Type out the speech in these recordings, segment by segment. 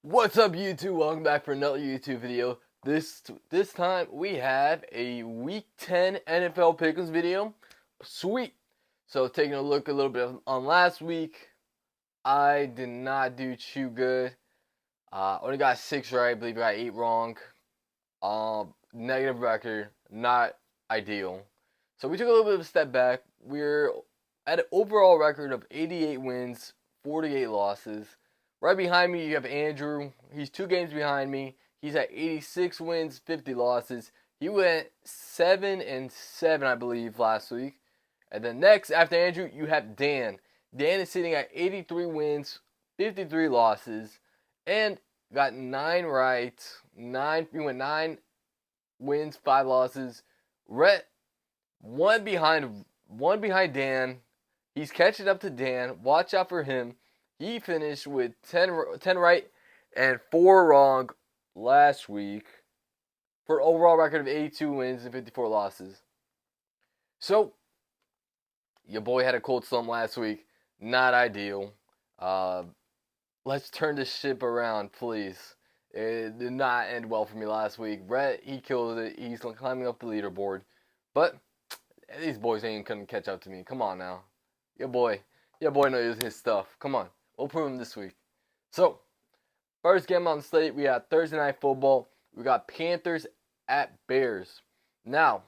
What's up, YouTube? Welcome back for another YouTube video. This time we have a Week 10 NFL Pick'ems video. Sweet. So taking a look a little bit on last week, I did not do too good. Only got 6 right. I believe I got 8 wrong. Negative record, not ideal. So we took a little bit of a step back. We're at an overall record of 88 wins, 48 losses. Right behind me, you have Andrew. He's 2 games behind me. He's at 86 wins, 50 losses. He went 7-7, I believe, last week. And then next, after Andrew, you have Dan. Dan is sitting at 83 wins, 53 losses, and got 9 right. He went 9 wins, 5 losses. Rhett, one behind Dan. He's catching up to Dan. Watch out for him. He finished with 10 right and 4 wrong last week for an overall record of 82 wins and 54 losses. So, your boy had a cold slump last week. Not ideal. Let's turn this ship around, please. It did not end well for me last week. Rhett, he killed it. He's climbing up the leaderboard. But these boys ain't gonna catch up to me. Come on now. Your boy knows his stuff. Come on. We'll prove him this week. So, first game on the slate, we got Thursday Night Football. We got Panthers at Bears. Now,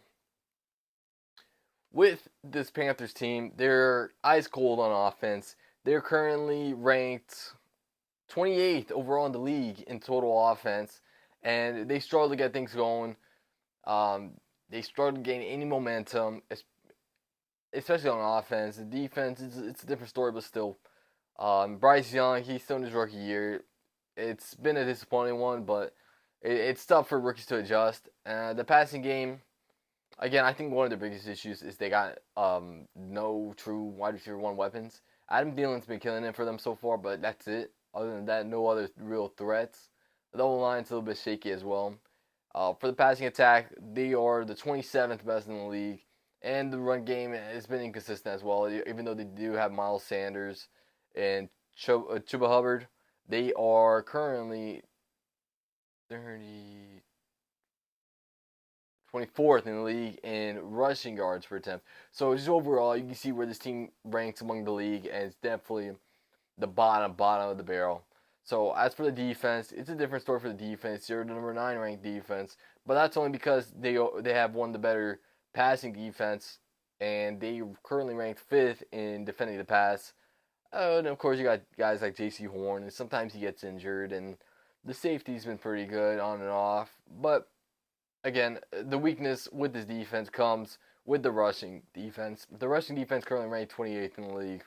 with this Panthers team, they're ice cold on offense. They're currently ranked 28th overall in the league in total offense, and they struggle to get things going. They struggle to gain any momentum, especially on offense. The defense, it's a different story, but still. Bryce Young, he's still in his rookie year. It's been a disappointing one, but it's tough for rookies to adjust. The passing game, again, I think one of the biggest issues is they got no true wide receiver 1 weapons. Adam Thielen's been killing it for them so far, but that's it. Other than that, no other real threats. The O-line's a little bit shaky as well. For the passing attack, they are the 27th best in the league. And the run game has been inconsistent as well, even though they do have Miles Sanders and Chuba Hubbard. They are currently 24th in the league in rushing yards per attempt. So just overall, you can see where this team ranks among the league, and it's definitely the bottom of the barrel. So as for the defense, it's a different story for the defense. They're the number 9 ranked defense, but that's only because they have one of the better passing defense, and they currently ranked 5th in defending the pass. And of course, you got guys like J.C. Horn, and sometimes he gets injured, and the safety's been pretty good on and off. But again, the weakness with this defense comes with the rushing defense. The rushing defense currently ranked 28th in the league.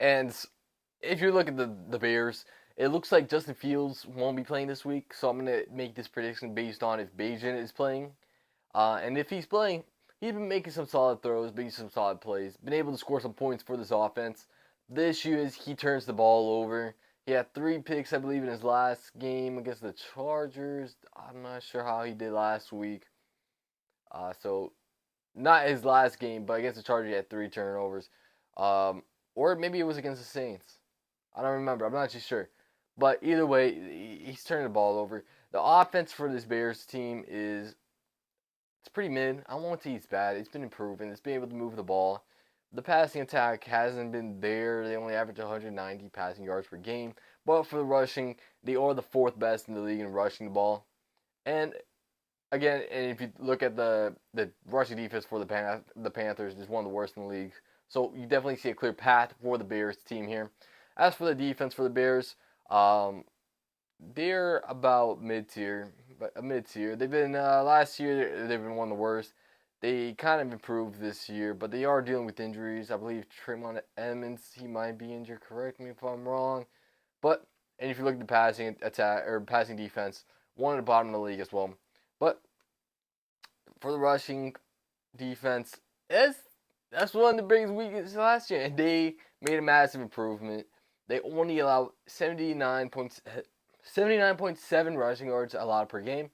And if you look at the Bears, it looks like Justin Fields won't be playing this week, so I'm going to make this prediction based on if Bajan is playing. And if he's playing, he's been making some solid throws, making some solid plays, been able to score some points for this offense. The issue is he turns the ball over. He had 3 picks, I believe, in his last game against the Chargers. I'm not sure how he did last week. So, not his last game, but against the Chargers, he had 3 turnovers. Or maybe it was against the Saints. I don't remember. I'm not too sure. But either way, he's turning the ball over. The offense for this Bears team it's pretty mid. I won't say it's bad. It's been improving. It's been able to move the ball. The passing attack hasn't been there. They only average 190 passing yards per game. But for the rushing, they are the 4th best in the league in rushing the ball. And again, if you look at the rushing defense for the Panthers, it's one of the worst in the league. So you definitely see a clear path for the Bears team here. As for the defense for the Bears, they're about mid-tier. They've been last year they've been one of the worst. They kind of improved this year, but they are dealing with injuries. I believe Tremont Edmonds, he might be injured. Correct me if I'm wrong. And if you look at the passing attack or passing defense, one at the bottom of the league as well. But for the rushing defense, that's one of the biggest weaknesses last year, and they made a massive improvement. They only allow 79.7 rushing yards allowed per game,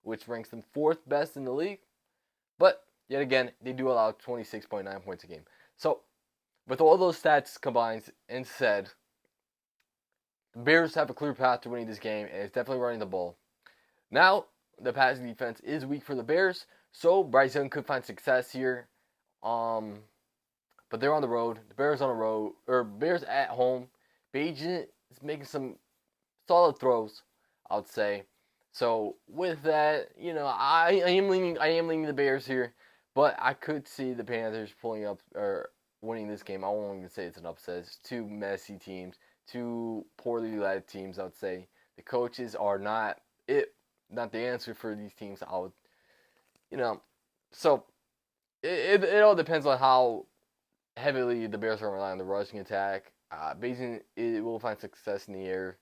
which ranks them 4th best in the league. But yet again, they do allow 26.9 points a game. So with all those stats combined and said, The Bears have a clear path to winning this game, and it's definitely running the ball. Now, the passing defense is weak for the Bears, so Bryce Young could find success here. Um, but they're on the road. The Bears on the road, or Bears at home. Bagent is making some solid throws, I would say. So with that, I am leaning the Bears here, but I could see the Panthers pulling up or winning this game. I won't even say it's an upset. It's two messy teams, two poorly led teams. I would say the coaches are not the answer for these teams. I would, so it all depends on how heavily the Bears are relying on the rushing attack. Bayesian it will find success in the air,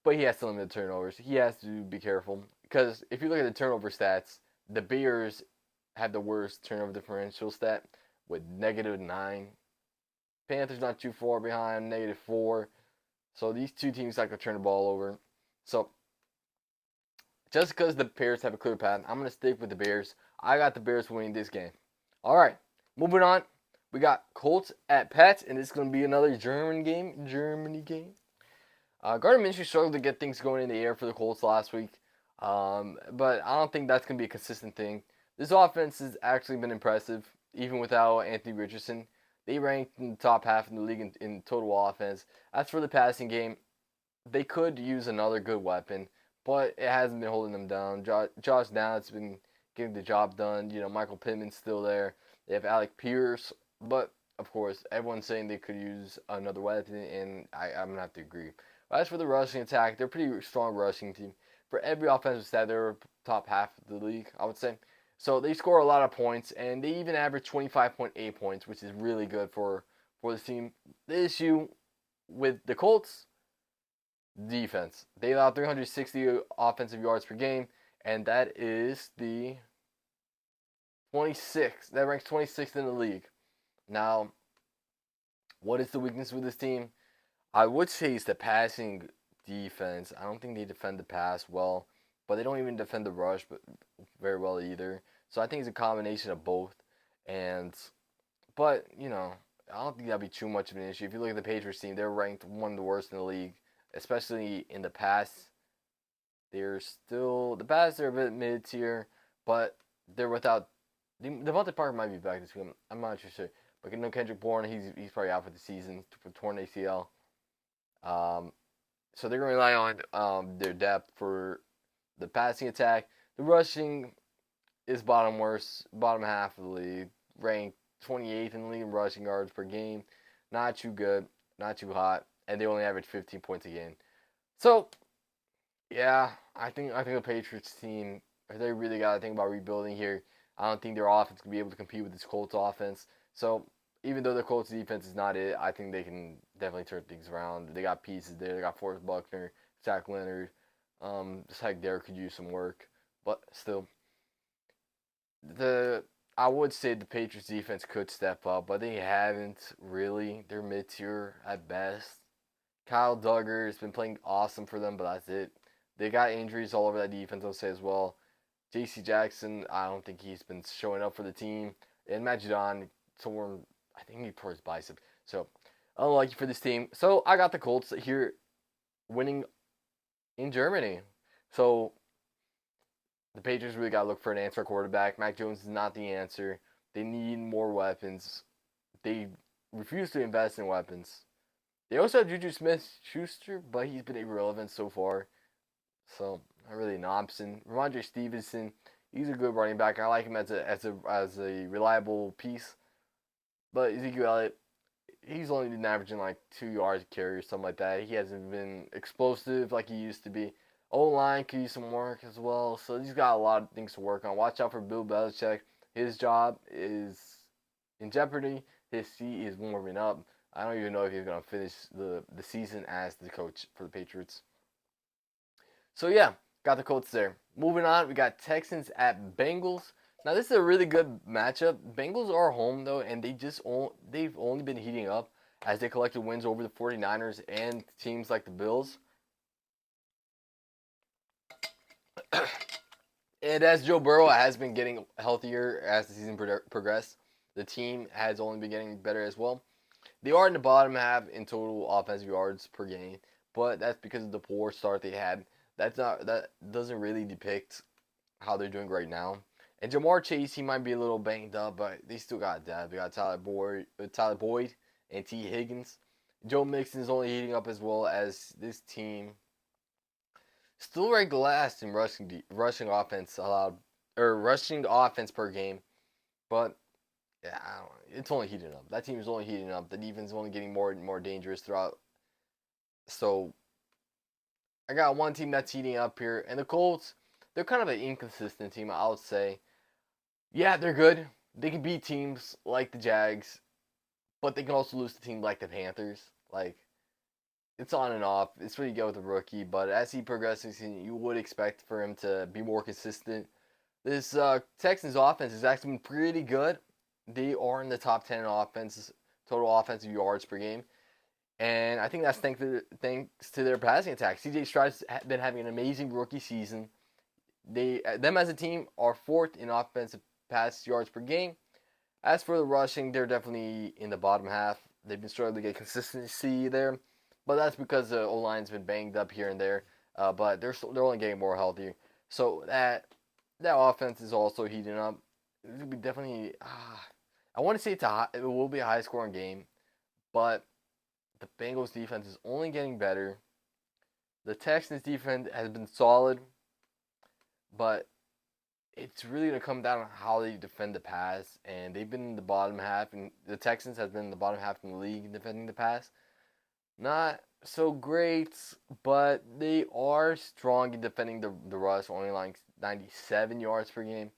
but he has to limit the turnovers. He has to be careful because if you look at the turnover stats, the Bears have the worst turnover differential stat with -9. Panthers not too far behind, -4. So these two teams like to turn the ball over. So just because the Bears have a clear path, I'm going to stick with the Bears. I got the Bears winning this game. All right, moving on. We got Colts at Pats, and it's going to be another Germany game. Gardner Minshew struggled to get things going in the air for the Colts last week, but I don't think that's going to be a consistent thing. This offense has actually been impressive, even without Anthony Richardson. They ranked in the top half in the league in total offense. As for the passing game, they could use another good weapon, but it hasn't been holding them down. Josh Downs has been getting the job done. Michael Pittman's still there. They have Alec Pierce, but of course, everyone's saying they could use another weapon, and I'm going to have to agree. But as for the rushing attack, they're a pretty strong rushing team. For every offensive stat, they're top half of the league, I would say. So they score a lot of points, and they even average 25.8 points, which is really good for this team. The issue with the Colts, defense. They allow 360 offensive yards per game, and that is the 26th. That ranks 26th in the league. Now, what is the weakness with this team? I would say it's the passing defense. I don't think they defend the pass well, but they don't even defend the rush very well either. So I think it's a combination of both. But I don't think that'd be too much of an issue. If you look at the Patriots team, they're ranked one of the worst in the league, especially in the pass. The pass are a bit mid tier, but they're without. Devontae Parker might be back this week. I'm not sure. But Kendrick Bourne, he's probably out for the season for torn ACL. So they're going to rely on their depth for the passing attack. The rushing is bottom half of the league, ranked 28th in the league in rushing yards per game. Not too good, not too hot, and they only average 15 points a game. So, yeah, I think the Patriots team, they really got to think about rebuilding here. I don't think their offense can be able to compete with this Colts offense. So, even though the Colts defense is not it, I think they can definitely turn things around. They got pieces there. They got Forrest Buckner, Zach Leonard. Just like Derek could use some work, but still, I would say the Patriots defense could step up, but they haven't really. They're mid tier at best. Kyle Duggar has been playing awesome for them, but that's it. They got injuries all over that defense, I'll say as well. J.C. Jackson, I don't think he's been showing up for the team. And Matt Judon I think he tore his bicep. So, unlucky for this team. So, I got the Colts here winning in Germany. So, the Patriots really got to look for an answer quarterback. Mac Jones is not the answer. They need more weapons. They refuse to invest in weapons. They also have Juju Smith-Schuster, but he's been irrelevant so far. So, not really an option. Ramondre Stevenson, he's a good running back. I like him as a reliable piece. But Ezekiel Elliott, he's only been averaging like 2 yards a carry or something like that. He hasn't been explosive like he used to be. O-line could use some work as well. So he's got a lot of things to work on. Watch out for Bill Belichick. His job is in jeopardy. His seat is warming up. I don't even know if he's going to finish the season as the coach for the Patriots. So yeah, got the Colts there. Moving on, we got Texans at Bengals. Now this is a really good matchup. Bengals are home though, and they've only been heating up as they collected wins over the 49ers and teams like the Bills. And as Joe Burrow has been getting healthier as the season progressed, the team has only been getting better as well. They are in the bottom half in total offensive yards per game, but that's because of the poor start they had. That doesn't really depict how they're doing right now. And Jamar Chase, he might be a little banged up, but they still got depth. They got Tyler Boyd, and T. Higgins. Joe Mixon is only heating up as well as this team. Still ranked last in rushing offense allowed or rushing offense per game, but yeah, it's only heating up. That team is only heating up. The defense is only getting more and more dangerous throughout. So I got one team that's heating up here, and the Colts. They're kind of an inconsistent team, I would say. Yeah, they're good. They can beat teams like the Jags, but they can also lose to teams like the Panthers. Like, it's on and off. It's what you get with a rookie, but as he progresses, you would expect for him to be more consistent. This Texans offense has actually been pretty good. They are in the top 10 in offense, total offensive yards per game. And I think that's thanks to their passing attack. CJ Stroud's been having an amazing rookie season. Them as a team are fourth in offensive pass yards per game. As for the rushing, they're definitely in the bottom half. They've been struggling to get consistency there, but that's because the O line's been banged up here and there. But they're only getting more healthy. So that offense is also heating up. It'll be definitely. I want to say it will be a high scoring game, but the Bengals defense is only getting better. The Texans defense has been solid, but it's really going to come down on how they defend the pass, and they've been in the bottom half, and the Texans have been in the bottom half in the league in defending the pass. Not so great, but they are strong in defending the rush, only like 97 yards per game.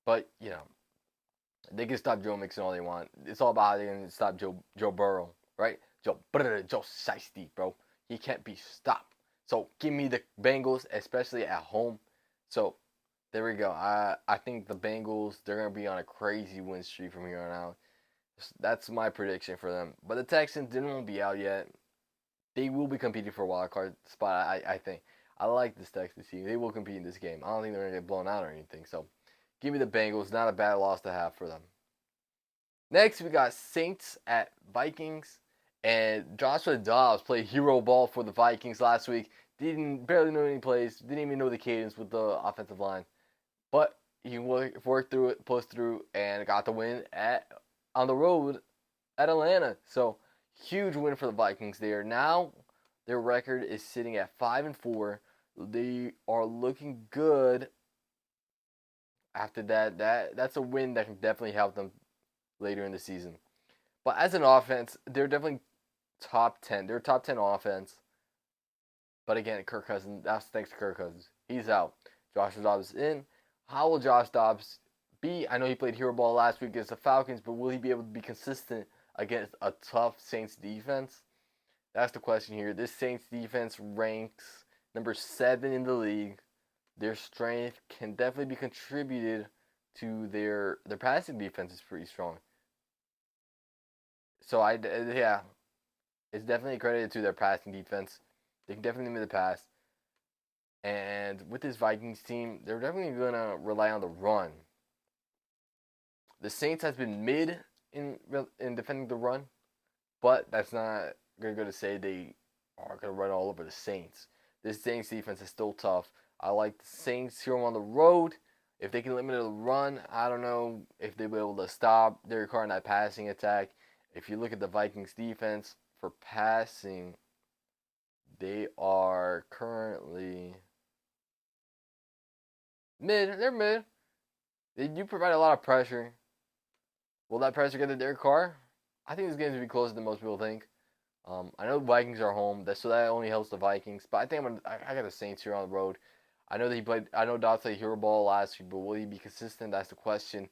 But, they can stop Joe Mixon all they want. It's all about how they can stop Joe Burrow, right? Joe Shiesty, bro. He can't be stopped. So give me the Bengals, especially at home. So there we go. I think the Bengals, they're going to be on a crazy win streak from here on out. That's my prediction for them. But the Texans didn't be out yet. They will be competing for a wild card spot, I think. I like this Texans team. They will compete in this game. I don't think they're going to get blown out or anything. So give me the Bengals. Not a bad loss to have for them. Next, we got Saints at Vikings. And Joshua Dobbs played hero ball for the Vikings last week. Barely know any plays. Didn't even know the cadence with the offensive line. But he worked through it, pushed through, and got the win on the road at Atlanta. So huge win for the Vikings there. Now their record is sitting at 5-4. They are looking good. After that's a win that can definitely help them later in the season. But as an offense, they're definitely top 10. They're top 10 offense. But again, Kirk Cousins, that's thanks to Kirk Cousins. He's out. Joshua Dobbs is in. How will Josh Dobbs be? I know he played hero ball last week against the Falcons, but will he be able to be consistent against a tough Saints defense? That's the question here. This Saints defense ranks number 7 in the league. Their strength can definitely be contributed to their passing defense is pretty strong. So it's definitely credited to their passing defense. They can definitely make the pass. And with this Vikings team, they're definitely going to rely on the run. The Saints has been mid in defending the run, but that's not going to say they are going to run all over the Saints. This Saints defense is still tough. I like the Saints here on the road. If they can limit the run, I don't know if they'll be able to stop Derek Carr in that passing attack. If you look at the Vikings defense for passing, they are currently mid. They're mid. They do provide a lot of pressure. Will that pressure get to Derek Carr? I think this game's going to be closer than most people think. I know the Vikings are home, so that only helps the Vikings. But I think I got the Saints here on the road. I know Dobbs played hero ball last week, but will he be consistent? That's the question.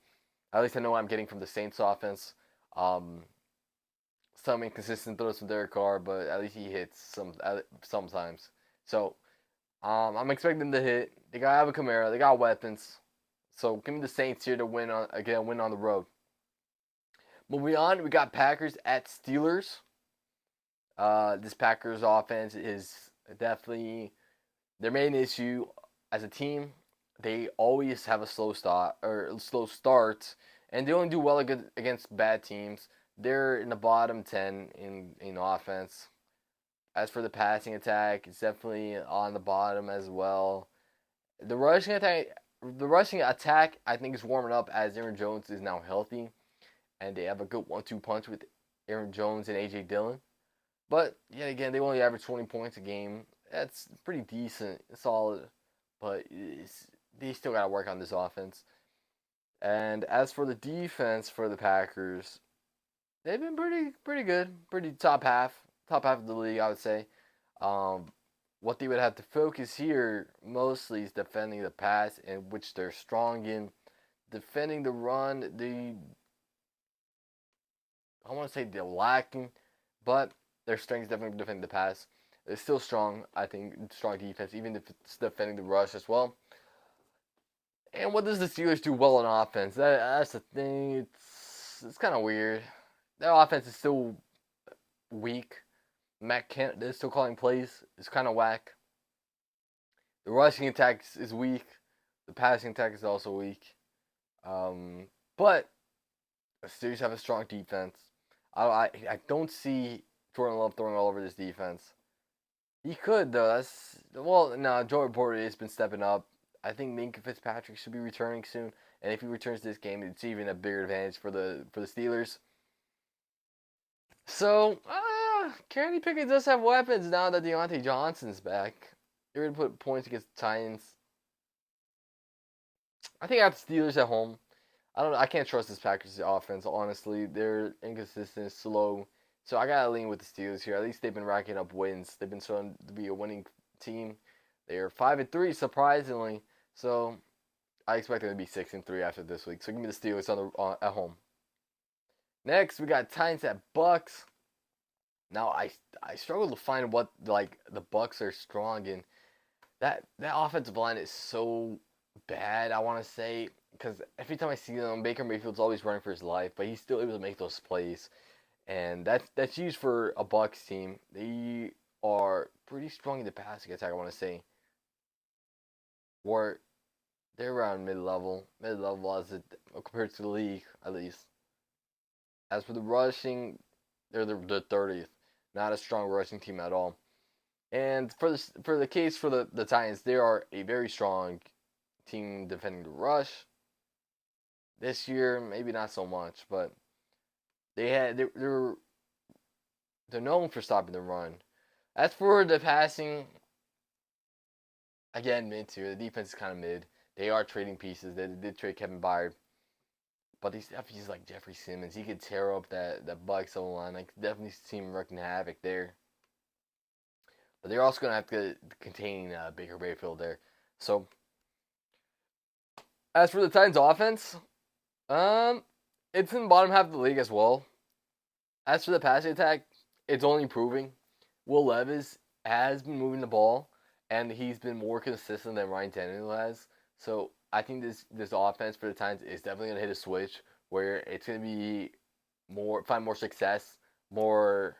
At least I know what I'm getting from the Saints offense. Some inconsistent throws from Derek Carr, but at least he hits sometimes. So I'm expecting them to hit. They got Alvin Kamara. They got weapons. So give me the Saints here to win on the road. Moving on, we got Packers at Steelers. This Packers offense is definitely their main issue as a team. They always have a slow start, and they only do well against bad teams. they're in the bottom 10 in offense. As for the passing attack, it's definitely on the bottom as well. The rushing attack, I think is warming up as Aaron Jones is now healthy, and they have a good 1-2 punch with Aaron Jones and AJ Dillon. But yet again, they only average 20 points a game. That's pretty decent, solid, but they still got to work on this offense. And as for the defense for the Packers, they've been pretty good, pretty top half of the league, I would say. Um, what they would have to focus here mostly is defending the pass, in which they're strong in. Defending the run, I want to say they're lacking, but their strength is definitely defending the pass. They're still strong, I think, strong defense, even if it's defending the rush as well. And what does the Steelers do well on offense? That's the thing. It's kind of weird. Their offense is still weak. Matt Kent is still calling plays. It's kind of whack. The rushing attack is weak. The passing attack is also weak. But the Steelers have a strong defense. I don't see Jordan Love throwing all over this defense. He could though. Jordan Porter has been stepping up. I think Minkah Fitzpatrick should be returning soon, and if he returns this game, it's even a bigger advantage for the Steelers. So, Kenny Pickett does have weapons now that Deontay Johnson's back. They're going to put points against the Titans. I think I have the Steelers at home. I can't trust this Packers offense, honestly. They're inconsistent, slow. So I got to lean with the Steelers here. At least they've been racking up wins. They've been shown to be a winning team. They are 5-3, surprisingly. So I expect them to be 6-3 after this week. So give me the Steelers at home. Next, we got Titans at Bucks. Now I struggle to find what the Bucks are strong in. That offensive line is so bad, I want to say, because every time I see them, Baker Mayfield's always running for his life, but he's still able to make those plays, and that's used for a Bucks team. They are pretty strong in the passing attack, I want to say. Or they're around mid-level as compared to the league, at least. As for the rushing, they're the 30th. Not a strong rushing team at all. And for the case for the Titans, they are a very strong team defending the rush. This year, maybe not so much, but they're known for stopping the run. As for the passing, again, mid tier. The defense is kind of mid. They are trading pieces. They did trade Kevin Byard. But these he's like Jeffrey Simmons. He could tear up that Bucks O-line. I could definitely see him wreaking havoc there. But they're also going to have to contain Baker Mayfield there. So, as for the Titans offense, it's in the bottom half of the league as well. As for the passing attack, it's only improving. Will Levis has been moving the ball, and he's been more consistent than Ryan Tannehill has. So I think this offense for the Titans is definitely going to hit a switch where it's going to be find more success, more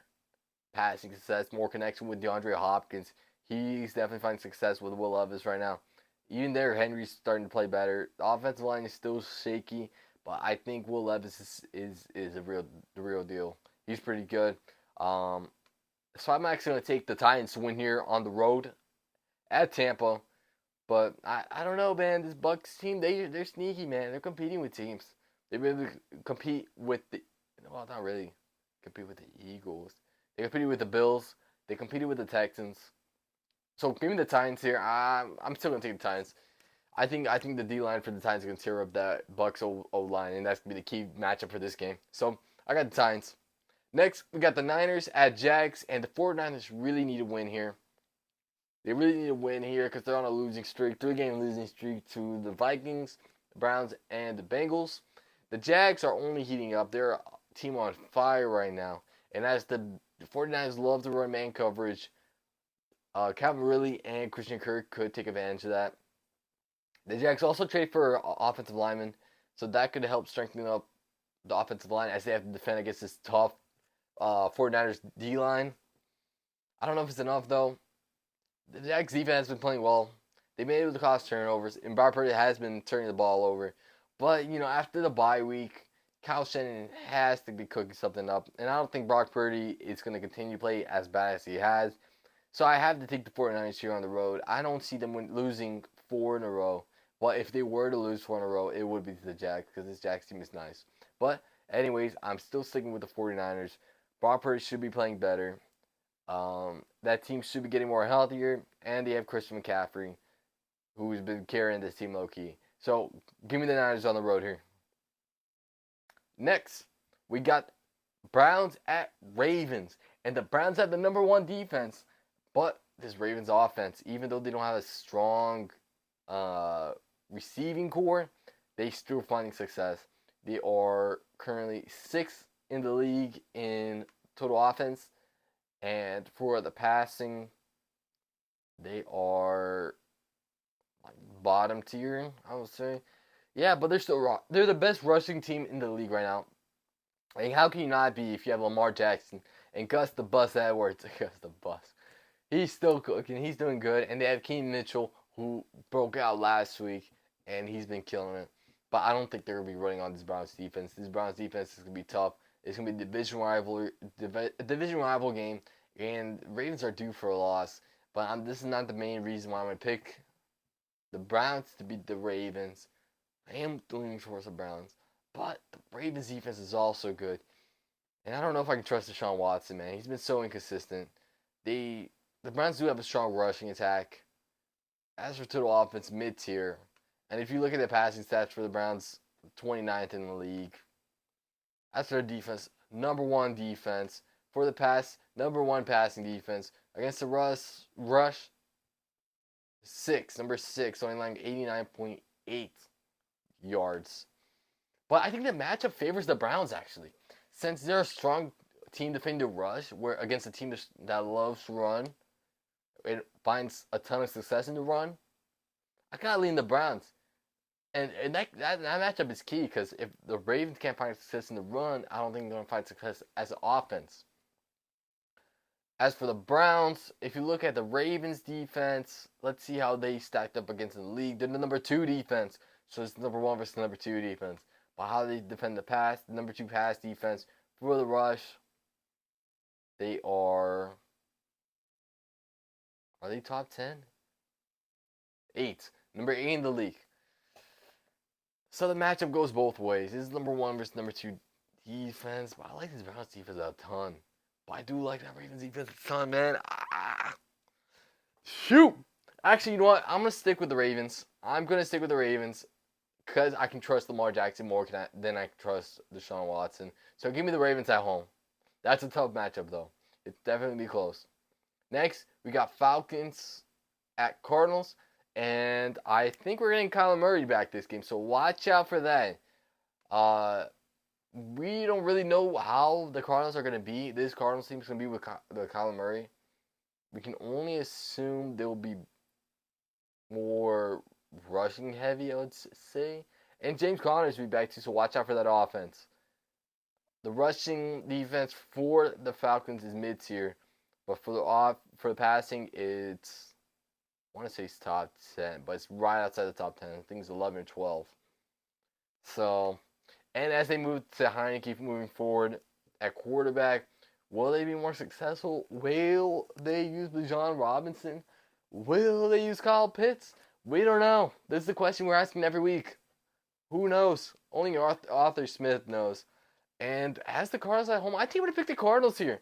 passing success, more connection with DeAndre Hopkins. He's definitely finding success with Will Levis right now. Even there, Henry's starting to play better. The offensive line is still shaky, but I think Will Levis is the real deal. He's pretty good. So I'm actually going to take the Titans to win here on the road at Tampa. But I don't know, man. This Bucks team, they're sneaky, man. They're competing with teams. They really compete with not really compete with the Eagles. They competed with the Bills. They competed with the Texans. So give me the Titans here. I'm still gonna take the Titans. I think the D line for the Titans is gonna tear up that Bucks O line, and that's gonna be the key matchup for this game. So I got the Titans. Next, we got the Niners at Jags, and the 49ers really need a win here. They really need a win here because they're on a losing streak, 3-game losing streak to the Vikings, the Browns, and the Bengals. The Jags are only heating up. They're a team on fire right now. And as the 49ers love to run man coverage, Calvin Ridley and Christian Kirk could take advantage of that. The Jags also trade for offensive linemen, so that could help strengthen up the offensive line as they have to defend against this tough 49ers D-line. I don't know if it's enough, though. The Jags defense has been playing well. They've been able to cause turnovers, and Brock Purdy has been turning the ball over. But, after the bye week, Kyle Shannon has to be cooking something up, and I don't think Brock Purdy is going to continue to play as bad as he has. So I have to take the 49ers here on the road. I don't see them losing 4 in a row. But if they were to lose 4 in a row, it would be to the Jags because this Jags team is nice. But anyways, I'm still sticking with the 49ers. Brock Purdy should be playing better. That team should be getting more healthier, and they have Christian McCaffrey, who's been carrying this team low key. So give me the Niners on the road here. Next, we got Browns at Ravens, and the Browns have the #1 defense, but this Ravens offense, even though they don't have a strong receiving core, they still finding success. They are currently 6th in the league in total offense, and for the passing, they are like bottom tier, I would say. Yeah, but they're the best rushing team in the league right now. Like, how can you not be if you have Lamar Jackson and Gus the Bus Edwards? Gus the Bus. He's still cooking. He's doing good. And they have Keenan Mitchell, who broke out last week, and he's been killing it. But I don't think they're going to be running on this Browns defense. This Browns defense is going to be tough. It's going to be a division rival game, and Ravens are due for a loss. But this is not the main reason why I'm going to pick the Browns to beat the Ravens. I am leaning towards the Browns. But the Ravens defense is also good. And I don't know if I can trust Deshaun Watson, man. He's been so inconsistent. The Browns do have a strong rushing attack. As for total offense, mid-tier. And if you look at the passing stats for the Browns, 29th in the league. As for their defense, #1 defense. For the pass, #1 passing defense. Against the rush, number 6, only like 89.8 yards. But I think the matchup favors the Browns, actually. Since they're a strong team defending the rush, where against a team that loves to run, it finds a ton of success in the run, I gotta lean the Browns. And that matchup is key, because if the Ravens can't find success in the run, I don't think they're going to find success as an offense. As for the Browns, if you look at the Ravens defense, let's see how they stacked up against the league. They're the #2 defense, so it's #1 versus #2 defense. But how they defend the pass, the #2 pass defense for the rush, they are they top 10? 8. #8 in the league. So the matchup goes both ways. This is #1 versus #2 defense. But I like this Browns defense a ton. But I do like that Ravens defense a ton, man. Shoot! Actually, you know what? I'm going to stick with the Ravens. I'm going to stick with the Ravens because I can trust Lamar Jackson more than I can trust Deshaun Watson. So give me the Ravens at home. That's a tough matchup, though. It's definitely be close. Next, we got Falcons at Cardinals. And I think we're getting Kyler Murray back this game, so watch out for that. We don't really know how the Cardinals are going to be. This Cardinals team is going to be with Kyler Murray. We can only assume they will be more rushing heavy, I would say. And James Conner's will be back too, so watch out for that offense. The rushing defense for the Falcons is mid-tier, but for the passing, it's, I want to say it's top 10, but it's right outside the top 10. I think it's 11 or 12. So, and as they move to Heineke moving forward at quarterback, will they be more successful? Will they use Bijan Robinson? Will they use Kyle Pitts? We don't know. This is the question we're asking every week. Who knows? Only Arthur Smith knows. And as the Cardinals at home, I think I'm going to pick the Cardinals here.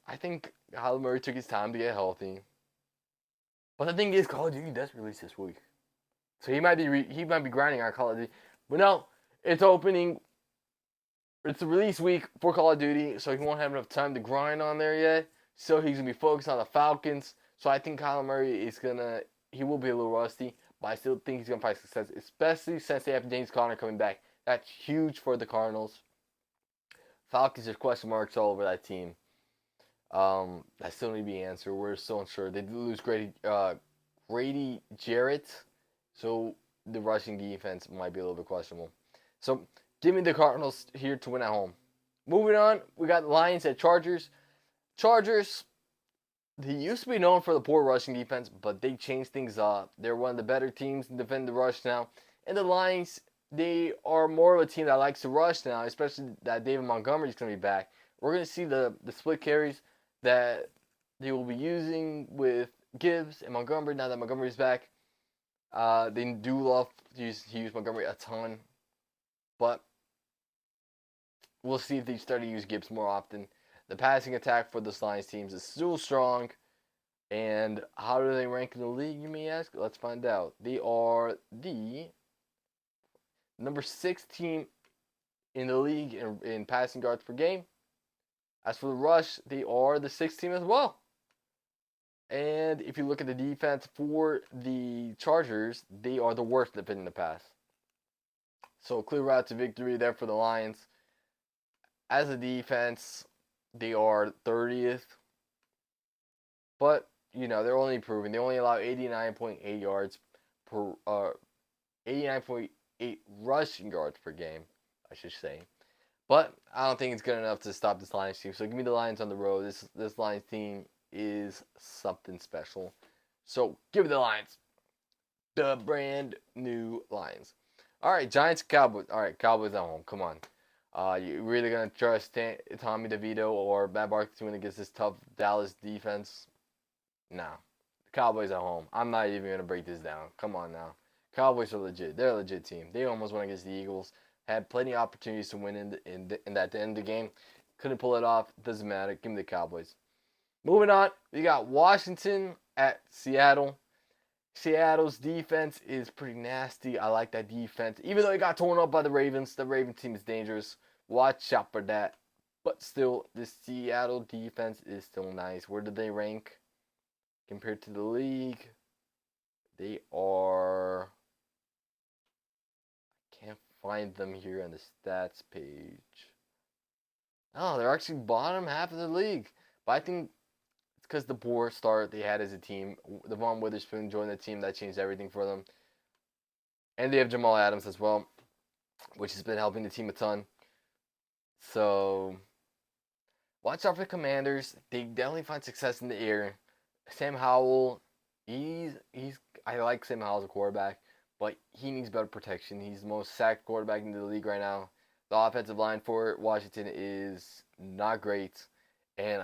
I think Kyler Murray took his time to get healthy. But the thing is, Call of Duty does release this week, so he might be grinding on Call of Duty. But no, it's opening. It's the release week for Call of Duty, so he won't have enough time to grind on there yet. So he's gonna be focused on the Falcons. So I think Kyler Murray he will be a little rusty, but I still think he's gonna find success, especially since they have James Conner coming back. That's huge for the Cardinals. Falcons, there's question marks all over that team. That still need to be answered. We're still unsure. They did lose Grady Jarrett, so the rushing defense might be a little bit questionable. So give me the Cardinals here to win at home. Moving on, we got Lions at Chargers. Chargers, they used to be known for the poor rushing defense, but they changed things up. They're one of the better teams to defend the rush now. And the Lions, they are more of a team that likes to rush now, especially that David Montgomery's going to be back. We're going to see the split carries that they will be using with Gibbs and Montgomery now that Montgomery's back. They do love to use Montgomery a ton, but we'll see if they start to use Gibbs more often. The passing attack for the Lions teams is still strong. And how do they rank in the league, you may ask? Let's find out. They are the number 6 team in the league in passing yards per game. As for the rush, they are the 6th team as well. And if you look at the defense for the Chargers, they are the worst at defending the pass. So clear route to victory there for the Lions. As a defense, they are 30th. But, they're only improving. They only allow 89.8 yards per 89.8 rushing yards per game, I should say. But I don't think it's good enough to stop this Lions team. So give me the Lions on the road. This Lions team is something special. So give me the Lions. The brand new Lions. All right, Giants, Cowboys. All right, Cowboys at home. Come on. You really going to trust Tommy DeVito or Matt Barkley to win against this tough Dallas defense? No. The Cowboys at home. I'm not even going to break this down. Come on now. Cowboys are legit. They're a legit team. They almost won against the Eagles. Had plenty of opportunities to win in that end of the game. Couldn't pull it off. Doesn't matter. Give me the Cowboys. Moving on, we got Washington at Seattle. Seattle's defense is pretty nasty. I like that defense. Even though it got torn up by the Ravens team is dangerous. Watch out for that. But still, the Seattle defense is still nice. Where do they rank compared to the league? They are... I can't find them here on the stats page. Oh, they're actually bottom half of the league. But I think it's because the poor start they had as a team. Devon Witherspoon joined the team. That changed everything for them. And they have Jamal Adams as well, which has been helping the team a ton. So, watch out for the Commanders. They definitely find success in the air. Sam Howell, I like Sam Howell as a quarterback, but he needs better protection. He's the most sacked quarterback in the league right now. The offensive line for Washington is not great, and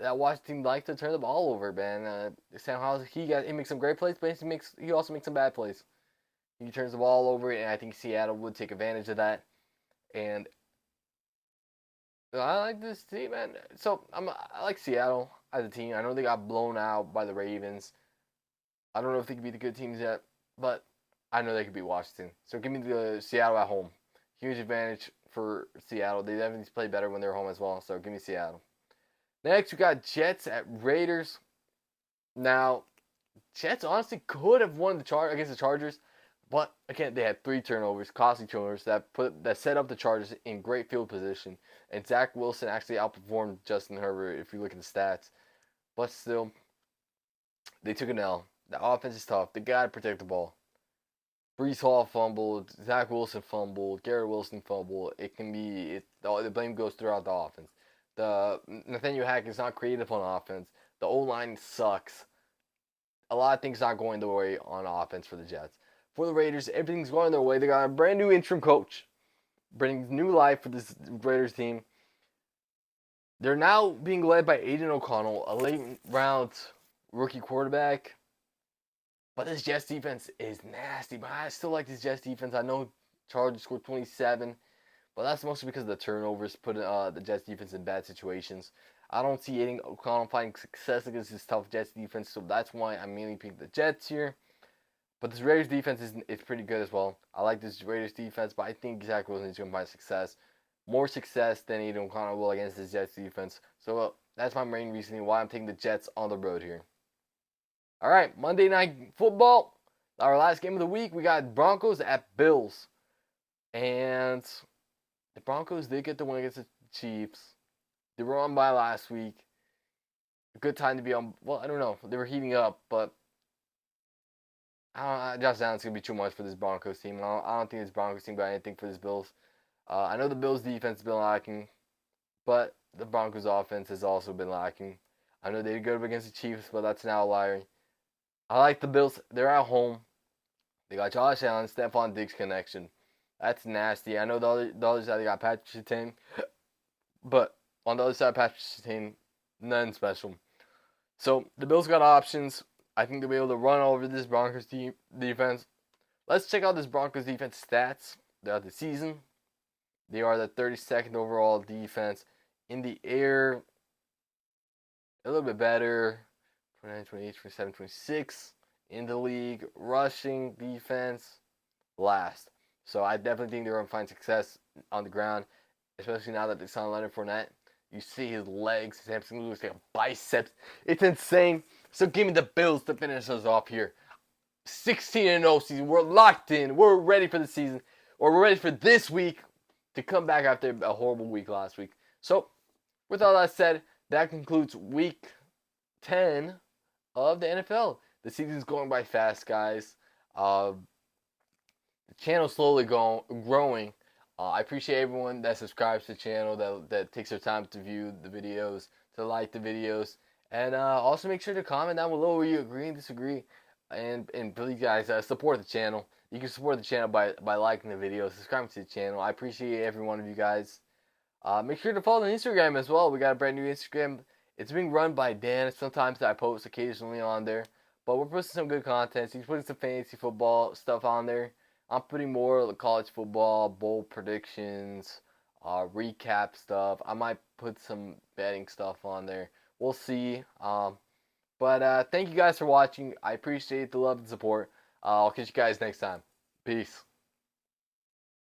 that Washington likes to turn the ball over, man. Sam Howell, he makes some great plays, but he also makes some bad plays. He turns the ball over, and I think Seattle would take advantage of that. And I like this team, man. So I like Seattle as a team. I know they got blown out by the Ravens. I don't know if they can beat the good teams yet, but I know they could beat Washington. So give me the Seattle at home. Huge advantage for Seattle. They definitely play better when they're home as well. So give me Seattle. Next, we got Jets at Raiders. Now, Jets honestly could have won against the Chargers, but again, they had 3 turnovers, costly turnovers that set up the Chargers in great field position. And Zach Wilson actually outperformed Justin Herbert if you look at the stats. But still, they took an L. The offense is tough. They gotta protect the ball. Brees Hall fumbled, Zach Wilson fumbled, Garrett Wilson fumbled. The blame goes throughout the offense. Nathaniel Hackett's not creative on offense. The O-line sucks. A lot of things not going their way on offense for the Jets. For the Raiders, everything's going their way. They got a brand new interim coach, bringing new life for this Raiders team. They're now being led by Aiden O'Connell, a late round rookie quarterback. But this Jets defense is nasty. But I still like this Jets defense. I know Chargers scored 27, but that's mostly because of the turnovers put the Jets defense in bad situations. I don't see Aiden O'Connell finding success against this tough Jets defense, so that's why I'm mainly picking the Jets here. But this Raiders defense is pretty good as well. I like this Raiders defense, but I think Zach Wilson is going to find success. More success than Aiden O'Connell will against this Jets defense. So that's my main reasoning why I'm taking the Jets on the road here. All right, Monday Night Football. Our last game of the week, we got Broncos at Bills. And the Broncos did get the win against the Chiefs. They were on by last week. A good time to be on. Well, I don't know. They were heating up, but Josh Allen's going to be too much for this Broncos team. I don't think this Broncos team got anything for this Bills. I know the Bills' defense has been lacking, but the Broncos' offense has also been lacking. I know they did good against the Chiefs, but that's an outlier. I like the Bills. They're at home. They got Josh Allen, Stephon Diggs connection. That's nasty. I know the other side they got Patrick Surtain, but on the other side, Patrick Surtain, nothing special. So the Bills got options. I think they'll be able to run over this Broncos defense. Let's check out this Broncos defense stats throughout the season. They are the 32nd overall defense in the air. A little bit better. 29, 28, 27, 26 in the league. Rushing defense, last. So I definitely think they're going to find success on the ground, especially now that they signed Leonard Fournette. You see his legs, his hamstring looks like a biceps. It's insane. So give me the Bills to finish us off here. 16-0 season. We're locked in. We're ready for the season. Or we're ready for this week to come back after a horrible week last week. So, with all that said, that concludes week 10 of the NFL. The season's going by fast, guys. The channel's slowly growing. I appreciate everyone that subscribes to the channel, that takes their time to view the videos, to like the videos. And also make sure to comment down below where you agree and disagree. And please, guys, support the channel. You can support the channel by liking the video, subscribing to the channel. I appreciate every one of you guys. Make sure to follow the Instagram as well. We got a brand new Instagram. It's being run by Dan. Sometimes I post occasionally on there. But we're posting some good content. So he's putting some fantasy football stuff on there. I'm putting more college football, bowl predictions, recap stuff. I might put some betting stuff on there. We'll see. But thank you guys for watching. I appreciate the love and support. I'll catch you guys next time. Peace.